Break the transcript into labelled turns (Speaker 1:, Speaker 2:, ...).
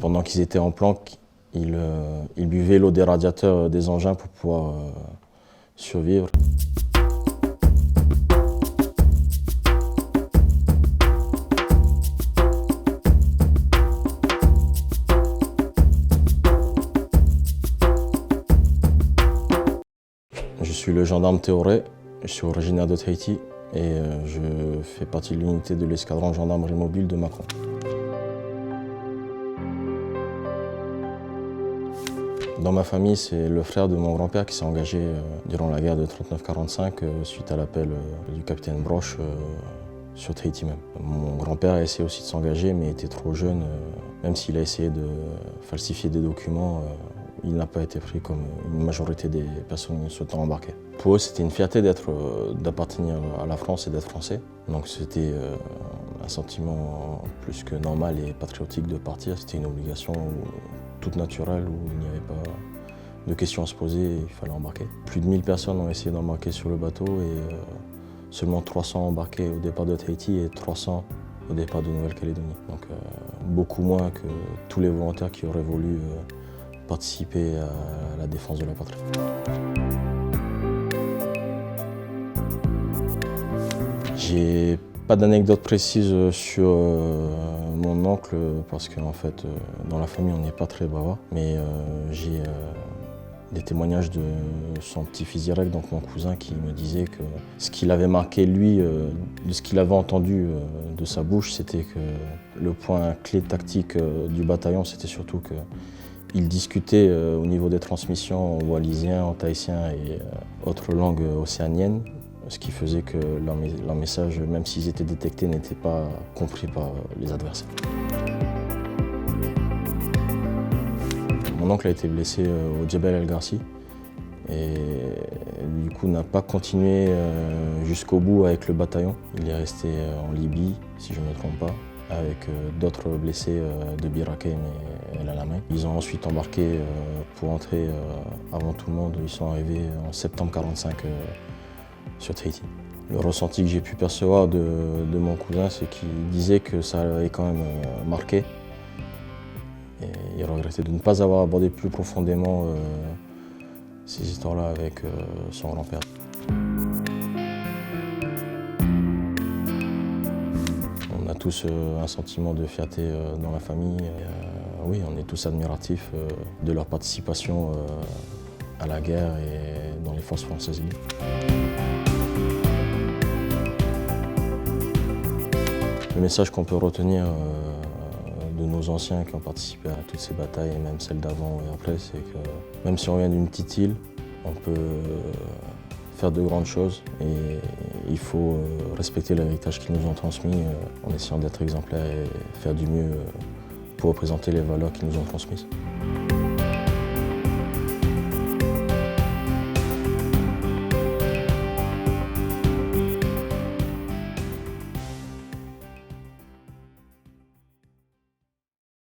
Speaker 1: Pendant qu'ils étaient en planque, ils buvaient l'eau des radiateurs des engins pour pouvoir survivre. Je suis le gendarme Théoré, je suis originaire de Tahiti et je fais partie de l'unité de l'escadron gendarmerie mobile de Mâcon. Dans ma famille, c'est le frère de mon grand-père qui s'est engagé durant la guerre de 39-45 suite à l'appel du capitaine Broche sur Tahiti même. Mon grand-père a essayé aussi de s'engager mais était trop jeune. Même s'il a essayé de falsifier des documents, il n'a pas été pris comme une majorité des personnes souhaitant embarquer. Pour eux, c'était une fierté d'appartenir à la France et d'être français. Donc c'était un sentiment plus que normal et patriotique de partir. C'était une obligation toute naturelle où il n'y avait pas de questions à se poser et il fallait embarquer. Plus de 1000 personnes ont essayé d'embarquer sur le bateau et seulement 300 embarqués au départ de Tahiti et 300 au départ de Nouvelle-Calédonie. Donc beaucoup moins que tous les volontaires qui auraient voulu participer à la défense de la patrie. J'ai pas d'anecdote précise sur mon oncle parce qu'en fait dans la famille on n'est pas très bavard, mais j'ai des témoignages de son petit-fils direct, donc mon cousin, qui me disait que ce qu'il avait marqué lui, de ce qu'il avait entendu de sa bouche, c'était que le point clé tactique du bataillon, c'était surtout qu'il discutait au niveau des transmissions en wallisien, en tahitien et autres langues océaniennes, ce qui faisait que leur message, même s'ils étaient détectés, n'était pas compris par les adversaires. Mon oncle a été blessé au Djebel El Garci et du coup n'a pas continué jusqu'au bout avec le bataillon. Il est resté en Libye, si je ne me trompe pas, avec d'autres blessés de Bir Hakeim et El Alamein. Ils ont ensuite embarqué pour entrer avant tout le monde. Ils sont arrivés en septembre 1945 sur Tahiti. Le ressenti que j'ai pu percevoir de mon cousin, c'est qu'il disait que ça l'avait quand même marqué. Et il regrettait de ne pas avoir abordé plus profondément ces histoires-là avec son grand-père. On a tous un sentiment de fierté dans la famille. Oui, on est tous admiratifs de leur participation à la guerre et dans les forces françaises. Le message qu'on peut retenir de nos anciens qui ont participé à toutes ces batailles, et même celles d'avant et après, c'est que même si on vient d'une petite île, on peut faire de grandes choses et il faut respecter l'héritage qu'ils nous ont transmis en essayant d'être exemplaires et faire du mieux pour représenter les valeurs qu'ils nous ont transmises.